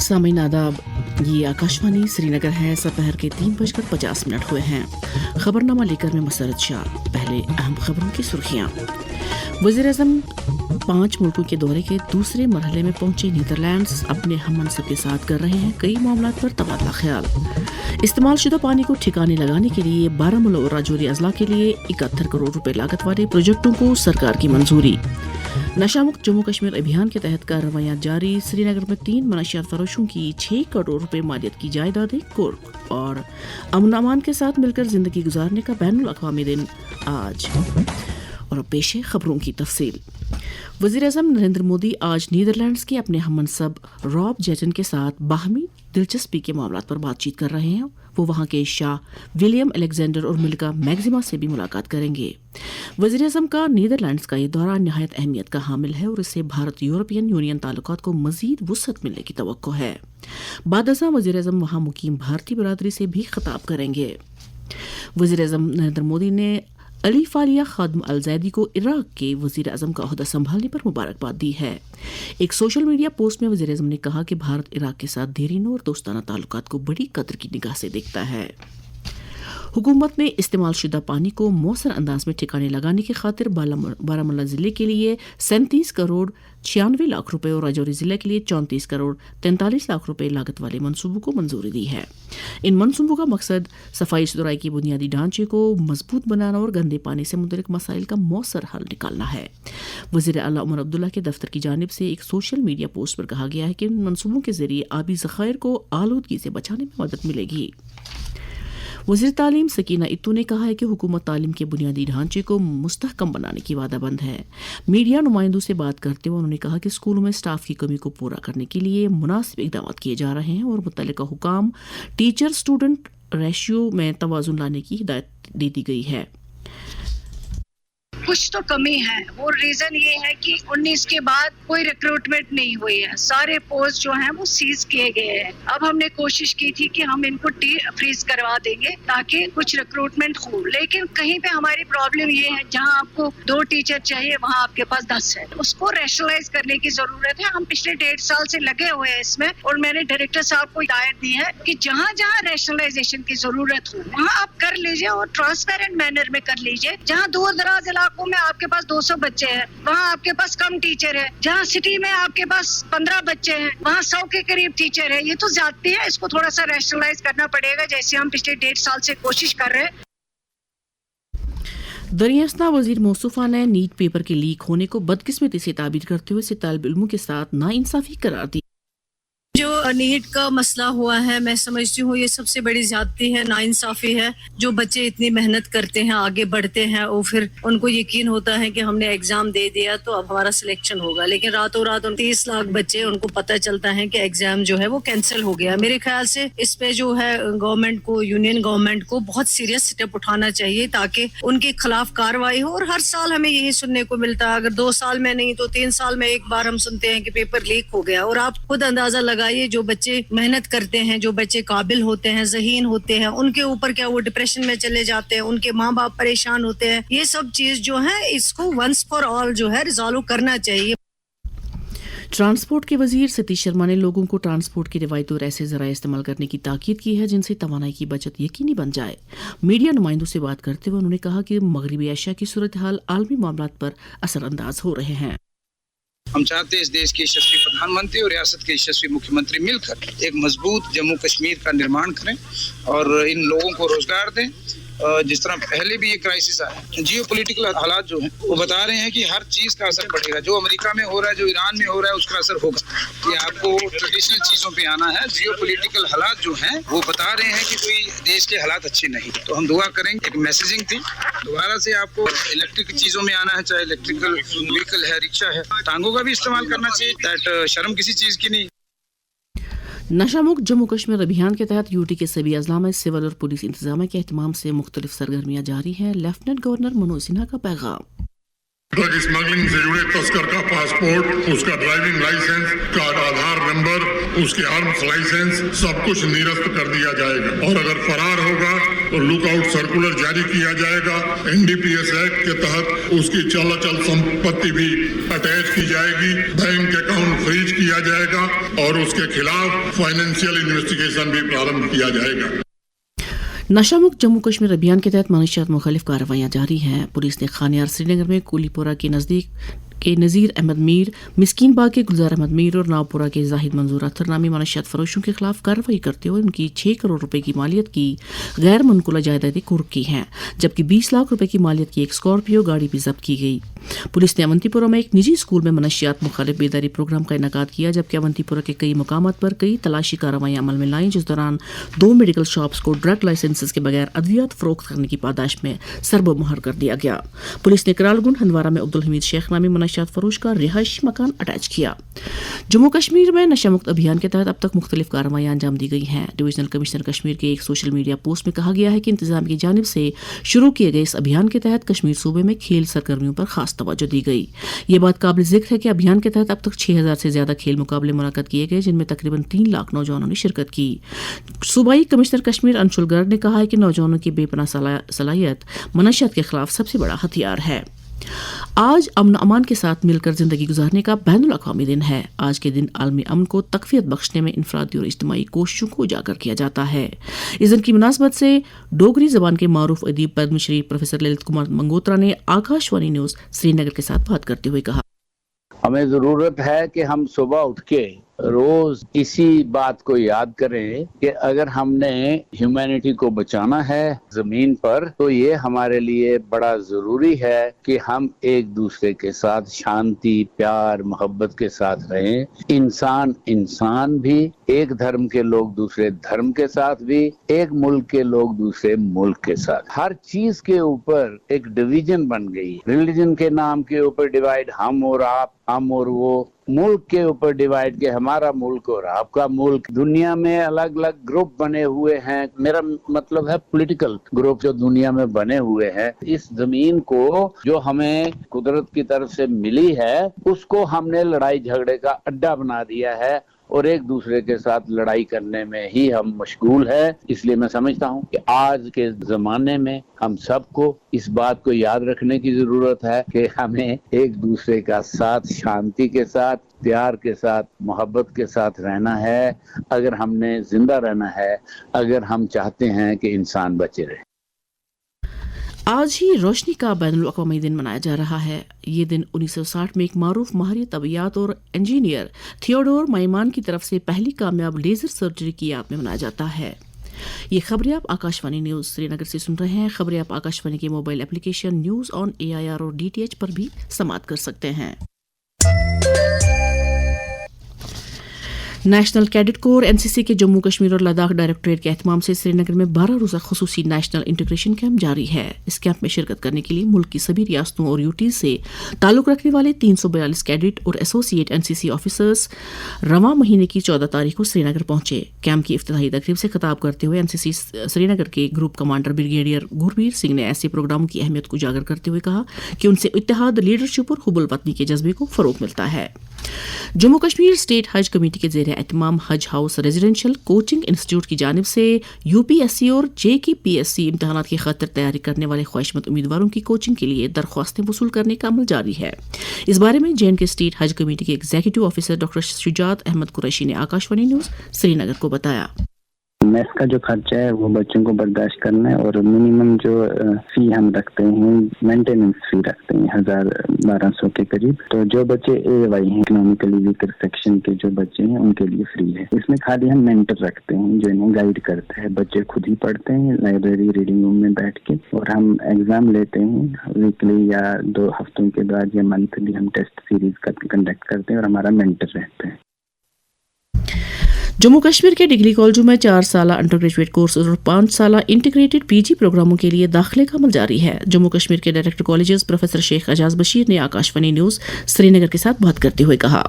सामीन आदाब, ये आकाशवाणी श्रीनगर है। दोपहर के 3:50 हुए हैं। खबरनामा लेकर मैं मसरत शाह। पहले अहम खबरों की सुर्खियां। वज़ीर-ए-आज़म 5 मुल्कों के दौरे के दूसरे मरहले में पहुंचे नीदरलैंड्स अपने हम मनसब के साथ कर रहे हैं कई मामलों पर तबादला ख्याल। इस्तेमाल शुदा पानी को ठिकाने लगाने के लिए बारामूला और राजौरी अजला के लिए 71 करोड़ रुपए लागत वाले प्रोजेक्टों को सरकार की मंजूरी। नशा मुक्त जम्मू कश्मीर अभियान के तहत कार्रवाइयां जारी। श्रीनगर में 3 मनशियात फरोशों की 6 करोड़ रुपए मालियत की जायदादें कुर्क। और अमन अमान के साथ मिलकर जिंदगी गुजारने का बैनुल अक़वामी दिन आज। और पेश है खबरों की तफसील। वज़ीर-ए-आज़म नरेंद्र मोदी आज नीदरलैंड्स के अपने हममनसब रॉब जेटन के साथ बाहमी दिलचस्पी के मामलों पर बातचीत कर रहे हैं। वो वहाँ के शाह विलियम अलेक्जेंडर और मिल्का मैक्सिमा से भी मुलाकात करेंगे। वज़ीर-ए-आज़म का नीदरलैंड्स का ये दौरा निहायत अहमियत का हामिल है और इससे भारत यूरोपियन यूनियन ताल्लुकात को मज़ीद वुसअत मिलने की तवक्को है। बाद-ए-ज़ां वज़ीर-ए-आज़म वहाँ मुकीम भारतीय बिरादरी से भी खिताब करेंगे। वज़ीर-ए-आज़म नरेंद्र मोदी ने अली फालिया खादम अल ज़ैदी को इराक के वज़ीर आज़म का ओहदा संभालने पर मुबारकबाद दी है। एक सोशल मीडिया पोस्ट में वज़ीर आज़म ने कहा कि भारत इराक के साथ देरीन और दोस्ताना ताल्लुकात को बड़ी कदर की निगाह से देखता है। हुकूमत ने इस्तेमाल शुदा पानी को मौसर अंदाज में ठिकाने लगाने की खातिर बारामूला जिले के लिए 37 करोड़ 96 लाख रुपए और राजौरी जिले के लिए 34 करोड़ 43 लाख रुपए लागत वाले मंसूबों को मंजूरी दी है। इन मंसूबों का मकसद सफाई सुथराई की बुनियादी ढांचे को मजबूत बनाना और गंदे पानी से मुतल्लिक मसाइल का मौसर हल निकालना है। वज़ीर आला उमर अब्दुल्ला के दफ्तर की जानिब से एक सोशल मीडिया पोस्ट पर कहा गया है कि इन मंसूबों के जरिए आबी ज़खायर को आलूदगी से बचाने में मदद मिलेगी। वज़ीर तालीम सकीना इत्तू ने कहा है कि हुकूमत तालीम के बुनियादी ढांचे को मुस्तहकम बनाने की वादाबंद है। मीडिया नुमाइंदों से बात करते हुए उन्होंने कहा कि स्कूलों में स्टाफ की कमी को पूरा करने के लिए मुनासिब इक़दाम किए जा रहे हैं और मुतल्लिका हुकाम टीचर स्टूडेंट रेशियो में तवाज़ुन लाने की हिदायत दे दी गई है। कुछ तो कमी है, वो रीजन ये है कि 19 के बाद कोई रिक्रूटमेंट नहीं हुई है, सारे पोस्ट जो हैं वो सीज किए गए हैं। अब हमने कोशिश की थी कि हम इनको फ्रीज करवा देंगे ताकि कुछ रिक्रूटमेंट हो, लेकिन कहीं पे हमारी प्रॉब्लम ये है जहां आपको 2 टीचर चाहिए वहां आपके पास 10 है। उसको रैशनलाइज करने की जरूरत है। हम पिछले 1.5 साल से लगे हुए हैं इसमें और मैंने डायरेक्टर साहब को हिदायत दी है कि जहां जहां रैशनलाइजेशन की जरूरत हो वहां आप कर लीजिए और ट्रांसपेरेंट मैनर में कर लीजिए। जहां दूर दराज इलाकों में आपके पास 200 बच्चे हैं वहाँ आपके पास कम टीचर है, जहाँ सिटी में आपके पास 15 बच्चे हैं वहाँ 100 के करीब टीचर है। ये तो ज्यादती है, इसको थोड़ा सा रैशनलाइज करना पड़ेगा जैसे हम पिछले 1.5 साल से कोशिश कर रहे हैं। दरियास्ता वजीर मौसूफा ने नीट पेपर के लीक होने को बदकिस्मती से ताबीर करते हुए इसे तालिब इल्मों के साथ नाइंसाफी करार दी। जो नीट का मसला हुआ है मैं समझती हूँ ये सबसे बड़ी ज्यादती है, नाइंसाफी है। जो बच्चे इतनी मेहनत करते हैं आगे बढ़ते हैं और फिर उनको यकीन होता है कि हमने एग्जाम दे दिया तो अब हमारा सिलेक्शन होगा, लेकिन रातों रात 30 लाख बच्चे उनको पता चलता है कि एग्जाम जो है वो कैंसिल हो गया। मेरे ख्याल से इस पे जो है गवर्नमेंट को, यूनियन गवर्नमेंट को बहुत सीरियस स्टेप उठाना चाहिए ताकि उनके खिलाफ कार्रवाई हो। और हर साल हमें यही सुनने को मिलता है, अगर 2 साल में नहीं तो 3 साल में एक बार हम सुनते हैं कि पेपर लीक हो गया। और आप खुद अंदाजा लगा ये जो बच्चे मेहनत करते हैं, जो बच्चे काबिल होते हैं, ज़हीन होते हैं, उनके ऊपर क्या वो डिप्रेशन में चले जाते हैं, उनके माँ बाप परेशान होते हैं। ये सब चीज जो है इसको वंस फॉर ऑल जो है रिजॉल्व करना चाहिए। ट्रांसपोर्ट के वजीर सतीश शर्मा ने लोगों को ट्रांसपोर्ट की रिवायती और ऐसे जराये इस्तेमाल करने की ताकीद की है जिनसे तवानाई की बचत यकीनी बन जाए। मीडिया नुमाइंदों से बात करते हुए उन्होंने कहा कि मगरबी एशिया की सूरत हाल आलमी मामलात पर असरअंदाज हो रहे हैं। हम चाहते हैं इस देश के यशस्वी प्रधानमंत्री और रियासत के यशस्वी मुख्यमंत्री मिलकर एक मजबूत जम्मू कश्मीर का निर्माण करें और इन लोगों को रोजगार दें। जिस तरह पहले भी ये क्राइसिस आया, जियो पॉलिटिकल हालात जो हैं वो बता रहे हैं कि हर चीज का असर पड़ेगा। जो अमेरिका में हो रहा है, जो ईरान में हो रहा है, उसका असर होगा। कि आपको ट्रेडिशनल चीजों पे आना है। जियो पॉलिटिकल हालात जो हैं वो बता रहे हैं कि कोई देश के हालात अच्छे नहीं है। तो हम दुआ करेंगे। एक मैसेजिंग थी, दोबारा से आपको इलेक्ट्रिक चीजों में आना है, चाहे इलेक्ट्रिकल व्हीकल है, रिक्शा है, टांगों का भी इस्तेमाल करना चाहिए। दैट शर्म किसी चीज की नहीं। नशा मुक्त जम्मू कश्मीर अभियान के तहत यूटी के सभी अजला में सिविल और पुलिस इंतजामिया के एहतमाम से मुख्तलिफ सरगर्मियां जारी हैं। लेफ्टिनेंट गवर्नर मनोज सिन्हा का पैगाम। ड्रग स्मगलिंग से जुड़े तस्कर का पासपोर्ट, उसका ड्राइविंग लाइसेंस, कार्ड, आधार नंबर, उसके आर्म्स लाइसेंस सब कुछ निरस्त कर दिया जाएगा और अगर फरार होगा तो लुकआउट सर्कुलर जारी किया जाएगा। एनडीपीएस एक्ट के तहत उसकी चल संपत्ति भी अटैच की जाएगी, बैंक अकाउंट फ्रीज किया जाएगा और उसके खिलाफ फाइनेंशियल इन्वेस्टिगेशन भी प्रारंभ किया जाएगा। नशामुक्त जम्मू कश्मीर अभियान के तहत मनशियात मुखालिफ कार्रवाइयां जारी हैं। पुलिस ने खानियार श्रीनगर में कुलीपोरा के नजदीक के नज़ीर अहमद मीर, मिस्कीन बाग के गुलजार अहमद मीर और नावपुरा के जाहिद मंजूर अख्तर नामी मनशियात फरोशों के खिलाफ कार्रवाई करते हुए उनकी 6 करोड़ रुपए की मालियत की गैर मनकुला जायदादें कुर्क की हैं, जबकि 20 लाख रुपए की मालियत की एक स्कॉर्पियो गाड़ी भी जब्त की गई। पुलिस ने अवंतीपुरा में एक निजी स्कूल में मनशियात मुखालिफ बेदारी प्रोग्राम का इनेकाद किया, जबकि अवंतीपुरा के कई मुकामात पर कई तलाशी कार्रवाइयां अमल में लाईं, जिस दौरान 2 मेडिकल शॉप्स को ड्रग लाइसेंसेस के बगैर अद्वियात फरोख्त करने की पादाश में सरबोमहर कर दिया गया। पुलिस ने करालगुंड हंदवारा में अब्दुल हमीद शेख नामी मनशियात फरोश का रिहायशी मकान अटैच किया। जम्मू कश्मीर में नशामुक्त अभियान के तहत अब तक मुख्तलिफ कार्रवाइयां अंजाम दी गई हैं। डिवीजनल कमिश्नर कश्मीर के एक सोशल मीडिया पोस्ट में कहा गया है कि इंतजाम की जानिब से शुरू किए गए इस अभियान के तहत कश्मीर सूबे में खेल सरगर्मियों पर खास तवज्जो दी गई। ये बात काबिल जिक्र है कि अभियान के तहत अब तक 6000 से ज्यादा खेल मुकाबले मुनक्कद किए गए, जिनमें तकरीबन 3 लाख नौजवानों ने शिरकत की। सूबाई कमिश्नर कश्मीर अंशुल गर्ग ने कहा है कि नौजवानों की बेपनाह सलाहियत मनशियात के खिलाफ सबसे बड़ा हथियार है। आज अमन अमान के साथ मिलकर जिंदगी गुजारने का बैनुल अक़वामी दिन है। आज के दिन आलमी अमन को तक़वियत बख्शने में इंफरादी और इज्तिमाई कोशिशों को उजागर किया जाता है। इस दिन की मुनासबत से डोगरी जबान के मारूफ अदीब पद्मश्री प्रोफेसर ललित कुमार मंगोत्रा ने आकाशवाणी न्यूज श्रीनगर के साथ बात करते हुए कहा, हमें जरूरत है कि हम सुबह उठ के रोज इसी बात को याद करें कि अगर हमने ह्यूमैनिटी को बचाना है जमीन पर, तो ये हमारे लिए बड़ा जरूरी है कि हम एक दूसरे के साथ शांति, प्यार, मोहब्बत के साथ रहें। इंसान भी, एक धर्म के लोग दूसरे धर्म के साथ भी, एक मुल्क के लोग दूसरे मुल्क के साथ। हर चीज के ऊपर एक डिवीजन बन गई। रिलीजन के नाम के ऊपर डिवाइड, हम और आप, हम और वो। मुल्क के ऊपर डिवाइड के हमारा मुल्क और आपका मुल्क। दुनिया में अलग अलग ग्रुप बने हुए हैं, मेरा मतलब है पॉलिटिकल ग्रुप जो दुनिया में बने हुए हैं। इस जमीन को जो हमें कुदरत की तरफ से मिली है, उसको हमने लड़ाई झगड़े का अड्डा बना दिया है और एक दूसरे के साथ लड़ाई करने में ही हम मशगूल है। इसलिए मैं समझता हूँ कि आज के जमाने में हम सबको इस बात को याद रखने की जरूरत है कि हमें एक दूसरे का साथ शांति के साथ, प्यार के साथ, मोहब्बत के साथ रहना है, अगर हमने जिंदा रहना है, अगर हम चाहते हैं कि इंसान बचे रहे। आज ही रोशनी का बैनुल अक़वामी दिन मनाया जा रहा है। ये दिन 1960 में एक मारूफ माहिर तबियात और इंजीनियर थियोडोर मैमान की तरफ से पहली कामयाब लेजर सर्जरी की याद में मनाया जाता है। ये खबरें आप आकाशवाणी न्यूज श्रीनगर से सुन रहे हैं। खबरें आप आकाशवाणी के mobile application news on AIR और DTH पर भी समाप्त कर सकते हैं। नेशनल कैडेट कोर NCC के जम्मू कश्मीर और लद्दाख डायरेक्टरेट के एहतमाम से श्रीनगर में 12 रोज़ा खुसूसी नेशनल इंटीग्रेशन कैंप जारी है। इस कैंप में शिरकत करने के लिए मुल्क की सभी रियासतों और यूटी से ताल्लुक रखने वाले 342 कैडेट और एसोसिएट NCC ऑफिसर्स रवां महीने की 14 तारीख को श्रीनगर पहुंचे। कैंप की इफ्तिताही तकरीब से खिताब करते हुए NCC श्रीनगर के group commander brigadier Gurbir Singh ने ऐसे प्रोग्रामों की अहमियत को उजागर करते हुए कहा कि उनसे इत्तेहाद, लीडरशिप और हुब्बुल वतनी के जज्बे को फरोग मिलता है। जम्मू कश्मीर स्टेट हज कमेटी के ज़ेरे एहतमाम हज हाउस रेजिडेंशियल कोचिंग इंस्टीट्यूट की जानिब से UPSC और JKPSC इम्तहानात की खातिर तैयारी करने वाले ख्वाहिशमंद उम्मीदवारों की कोचिंग के लिए दरख्वास्तें वसूल करने का अमल जारी है। इस बारे में JNK स्टेट हज कमेटी के executive officer doctor Shujat Ahmad Qureshi ने आकाशवाणी न्यूज श्रीनगर को बताया, मेस का जो खर्चा है वो बच्चों को बर्दाश्त करना है और मिनिमम जो फी हम रखते हैं, मेंटेनेंस फी रखते हैं 1200 के करीब। तो जो बच्चे AY हैं, इकोनॉमिकली वीकर सेक्शन के जो बच्चे हैं, उनके लिए फ्री है। इसमें खाली हम मेंटर रखते हैं जो इन्हें गाइड करता है। बच्चे खुद ही पढ़ते हैं लाइब्रेरी रीडिंग रूम में बैठ के, और हम एग्जाम लेते हैं वीकली या 2 हफ्तों के बाद या मंथली हम टेस्ट सीरीज कंडक्ट करते हैं और हमारा मेंटर रहता है। जम्मू कश्मीर के डिग्री कॉलेजों में 4 साला अंडर ग्रेजुएट कोर्स और 5 साला इंटीग्रेटेड PG प्रोग्रामों के लिए दाखिले का अमल जारी है। जम्मू कश्मीर के director colleges professor Sheikh Ejaz Bashir ने आकाशवाणी न्यूज श्रीनगर के साथ बात करते हुए कहा,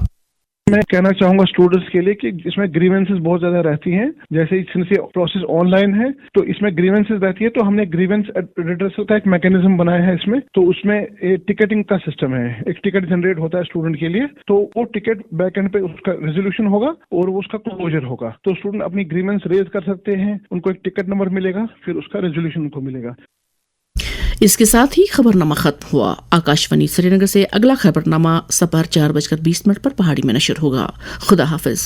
मैं कहना चाहूंगा स्टूडेंट्स के लिए कि इसमें ग्रीवेंसेस बहुत ज्यादा रहती हैं, जैसे सिंस ये प्रोसेस ऑनलाइन है तो इसमें ग्रीवेंसेस रहती है, तो हमने ग्रीवेंस रिड्रेसल का एक मैकेनिज्म बनाया है इसमें। तो उसमें टिकटिंग का सिस्टम है, एक टिकट जनरेट होता है स्टूडेंट के लिए, तो वो टिकट बैक एंड पे उसका रेजोल्यूशन होगा और वो उसका क्लोजर होगा। तो स्टूडेंट अपनी ग्रीवेंस रेज कर सकते हैं, उनको एक टिकट नंबर मिलेगा, फिर उसका रेजोल्यूशन उनको मिलेगा। इसके साथ ही खबरनामा खत्म हुआ। आकाशवाणी श्रीनगर से अगला खबरनामा सपर 4:20 पर पहाड़ी में नशर होगा। खुदा हाफिज।